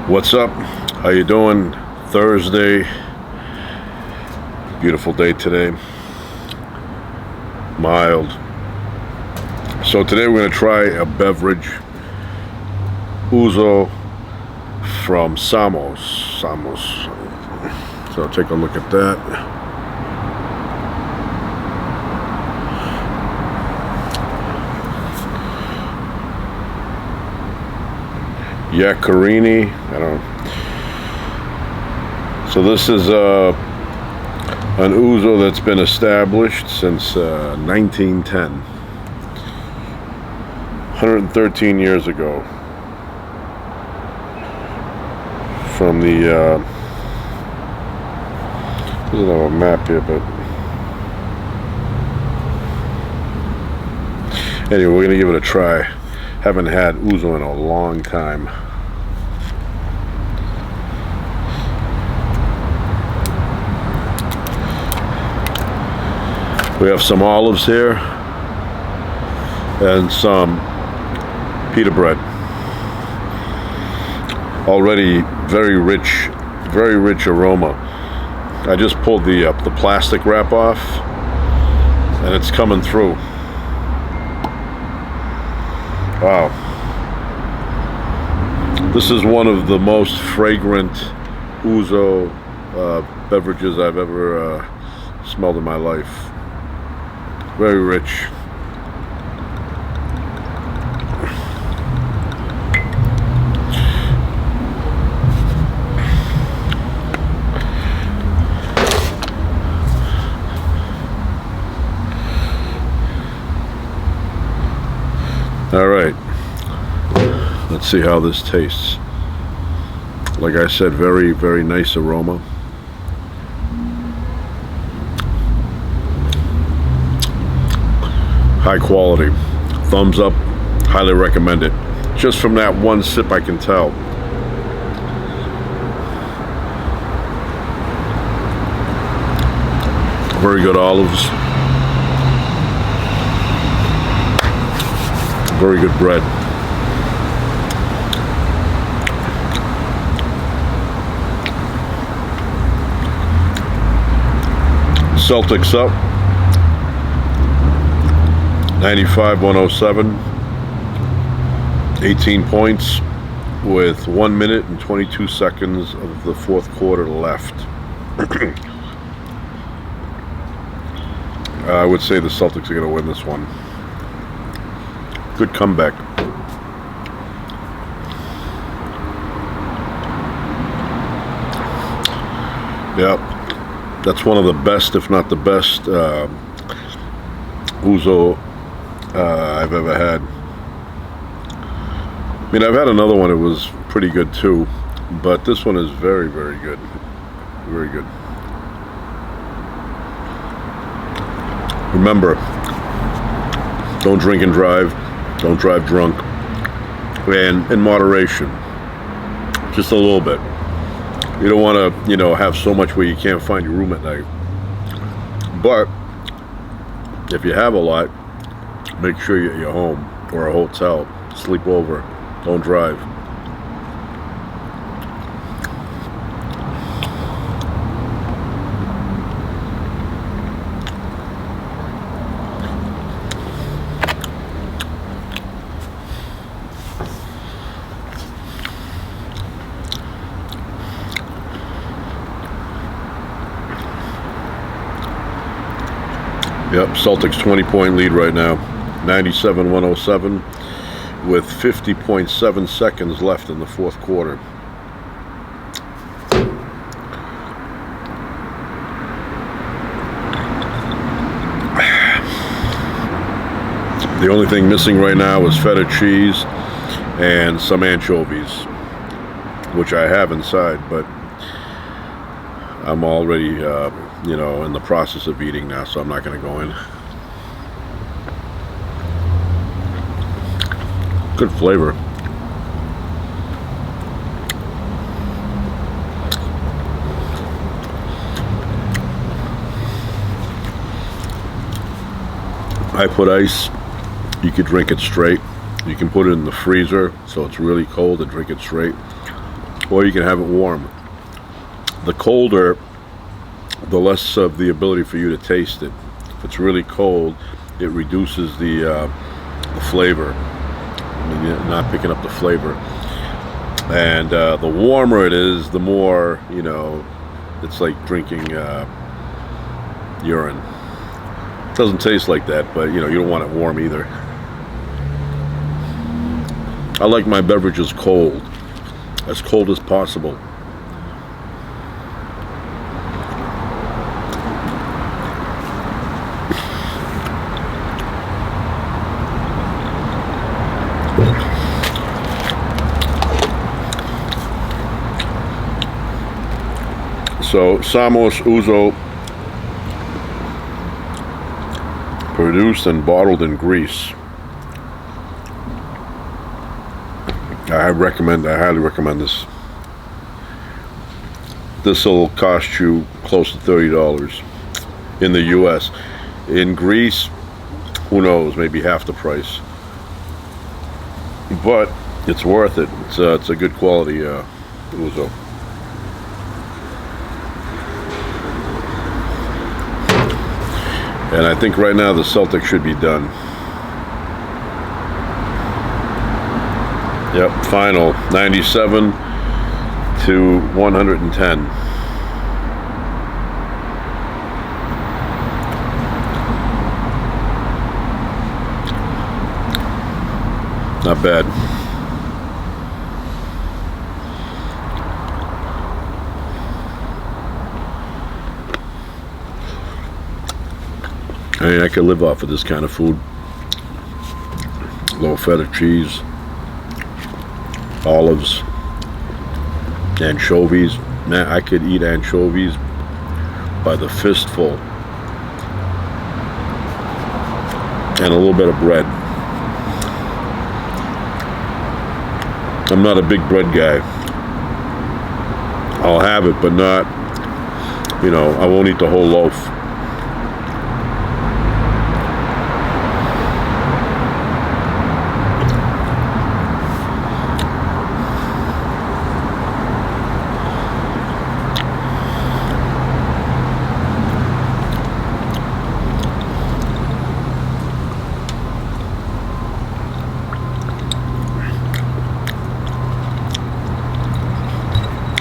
What's up? How you doing? Thursday. Beautiful day today. Mild. So today we're going to try a beverage. Ouzo from Samos. So take a look at that. Giokarinis. I don't know. So this is an Ouzo that's been established since 1910. 113 years ago. From the doesn't have a map here, but anyway, we're gonna give it a try. Haven't had Ouzo in a long time. We have some olives here and some pita bread. Already very rich aroma. I just pulled the plastic wrap off, and it's coming through. Wow. This is one of the most fragrant Ouzo beverages I've ever smelled in my life. Very rich. All right, let's see how this tastes. Like I said, very nice aroma. High quality. Thumbs up. Highly recommend it. Just from that one sip I can tell. Very good olives. Very good bread. Celtics up. 95-107. 18 points with 1 minute and 22 seconds of the fourth quarter left. I would say the Celtics are going to win this one. Good comeback. Yep, that's one of the best, if not the best, Ouzo I've ever had. I mean, I've had another one. It was pretty good too, but this one is very good. Very good. Remember, don't drink and drive. Don't drive drunk, and in moderation, just a little bit. You don't want to, have so much where you can't find your room at night. But if you have a lot, make sure you're at your home or a hotel. Sleep over. Don't drive. Yep, Celtics 20-point lead right now, 97-107, with 50.7 seconds left in the fourth quarter. The only thing missing right now is feta cheese and some anchovies, which I have inside, but I'm already in the process of eating now, so I'm not going to go in. Good flavor. I put ice. You could drink it straight. You can put it in the freezer so it's really cold and drink it straight. or you can have it warm. The colder, the less of the ability for you to taste it. If it's really cold, it reduces the flavor. I mean, you're not picking up the flavor. And the warmer it is, the more, you know, it's like drinking urine. It doesn't taste like that, but you know, you don't want it warm either. I like my beverages cold, as cold as possible. So Samos Ouzo, produced and bottled in Greece. I highly recommend this. This will cost you close to $30 in the US. In Greece, who knows, maybe half the price. But it's worth it. It's a good quality Ouzo. And I think right now the Celtics should be done. Yep, final 97-110. Not bad. I mean, I could live off of this kind of food. Low feta cheese, olives, anchovies. Man, I could eat anchovies by the fistful. And a little bit of bread. I'm not a big bread guy. I'll have it, but not, you know, I won't eat the whole loaf.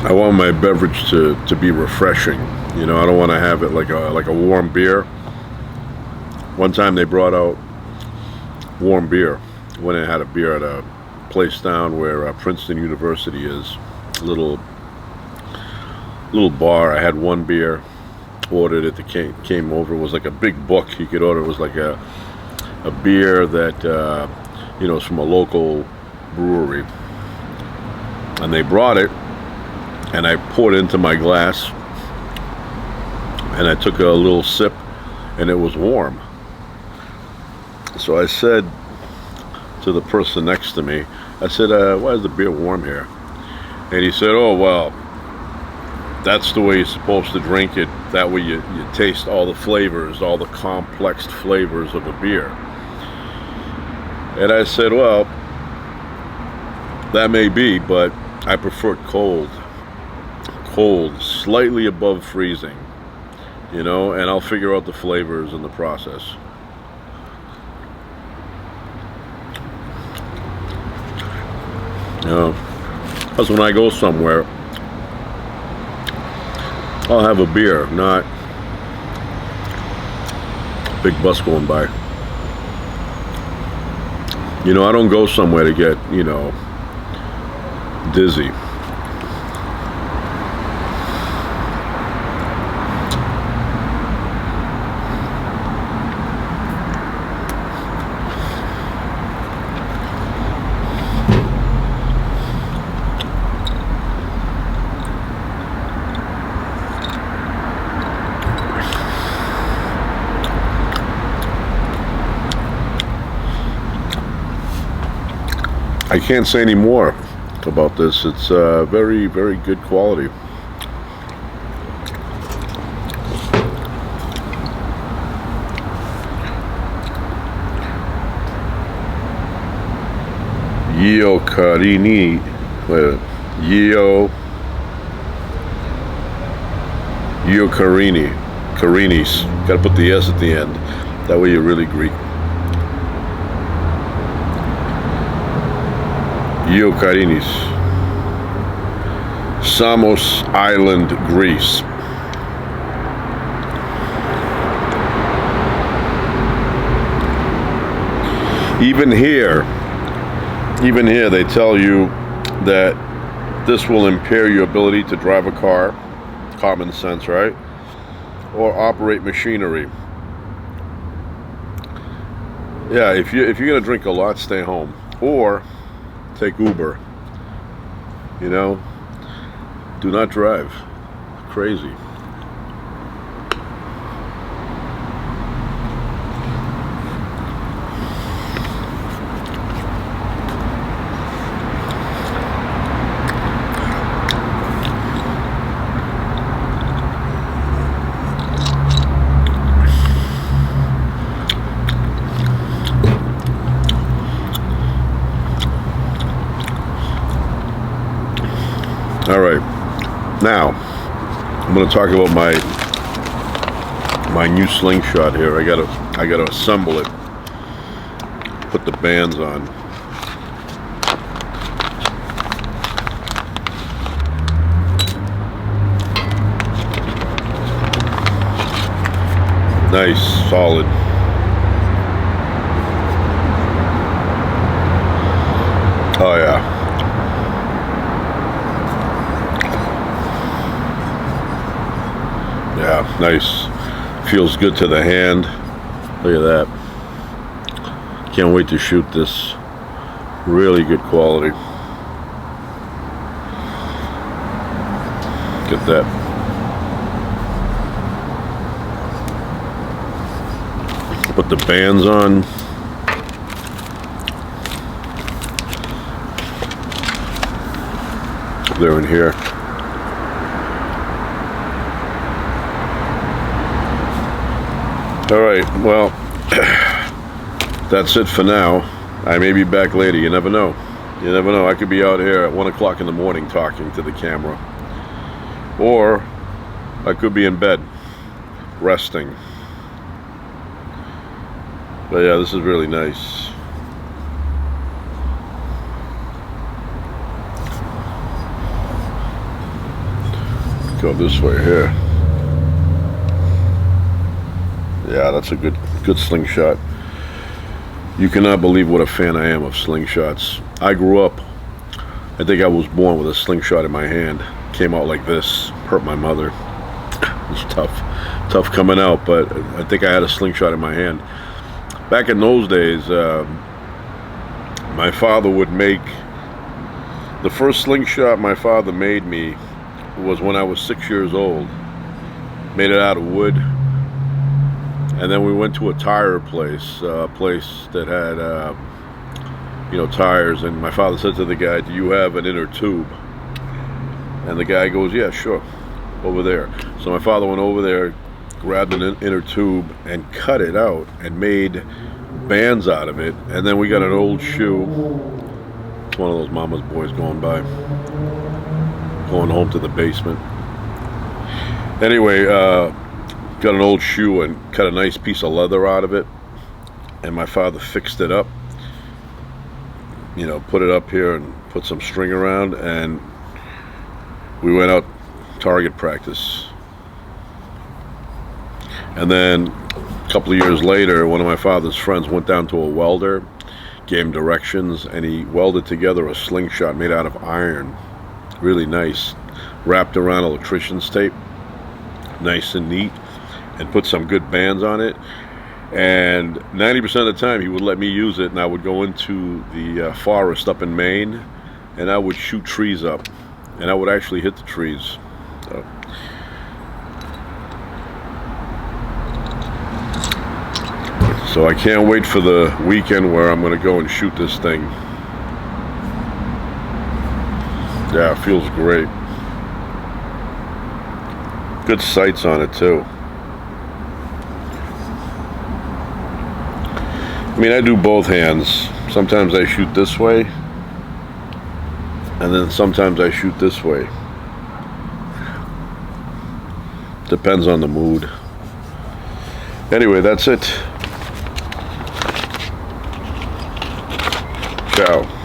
I want my beverage to be refreshing. You know, I don't want to have it like a warm beer. One time they brought out warm beer. Went and had a beer at a place down where Princeton University is. Little bar. I had one beer, ordered it. Came over. It was like a big book you could order. It was like a beer that you know, is from a local brewery, and they brought it. And I poured it into my glass, and I took a little sip, and it was warm. So I said to the person next to me, I said, why is the beer warm here? And he said, oh, well, that's the way you're supposed to drink it. That way you taste all the flavors, all the complex flavors of a beer. And I said, well, that may be, but I prefer it cold. Cold, slightly above freezing, you know, and I'll figure out the flavors in the process. You know, because when I go somewhere, I'll have a beer, not a big bus going by. You know, I don't go somewhere to get, you know, dizzy. I can't say any more about this. It's very, very good quality. Giokarinis. Wait a minute. Giokarinis. Got to put the S at the end. That way you're really Greek. Giokarinis. Samos Island, Greece. Even here, they tell you that this will impair your ability to drive a car, common sense, right? Or operate machinery. Yeah, if you're gonna drink a lot, stay home or take Uber. You know, do not drive. Crazy. All right, now I'm going to talk about my new slingshot here. I gotta assemble it, put the bands on. Nice, solid. Oh yeah. Yeah, nice. Feels good to the hand. Look at that. Can't wait to shoot this. Really good quality. Get that. Put the bands on. They're in here. All right, well, that's it for now. I may be back later. You never know. You never know. I could be out here at 1 o'clock in the morning talking to the camera. Or I could be in bed, resting. But yeah, this is really nice. Go this way here. Yeah, that's a good slingshot. You cannot believe what a fan I am of slingshots. I grew up, I think I was born with a slingshot in my hand. Came out like this, hurt my mother. It was tough coming out, but I think I had a slingshot in my hand. Back in those days, my father would make, the first slingshot my father made me was when I was 6 years old. Made it out of wood. And then we went to a tire place, a place that had, tires. And my father said to the guy, "Do you have an inner tube?" And the guy goes, "Yeah, sure, over there." So my father went over there, grabbed an inner tube, and cut it out and made bands out of it. And then we got an old shoe. It's one of those mama's boys going by, going home to the basement. Anyway, got an old shoe and cut a nice piece of leather out of it, and my father fixed it up, put it up here and put some string around, and we went out target practice. And then a couple of years later, one of my father's friends went down to a welder, gave him directions, and he welded together a slingshot made out of iron. Really nice, wrapped around electrician's tape, nice and neat, and put some good bands on it. And 90% of the time he would let me use it, and I would go into the forest up in Maine, and I would shoot trees up, and I would actually hit the trees. So I can't wait for the weekend where I'm going to go and shoot this thing. Yeah, it feels great. Good sights on it too. I mean, I do both hands. Sometimes I shoot this way, And then sometimes I shoot this way. Depends on the mood. Anyway, that's it. Ciao.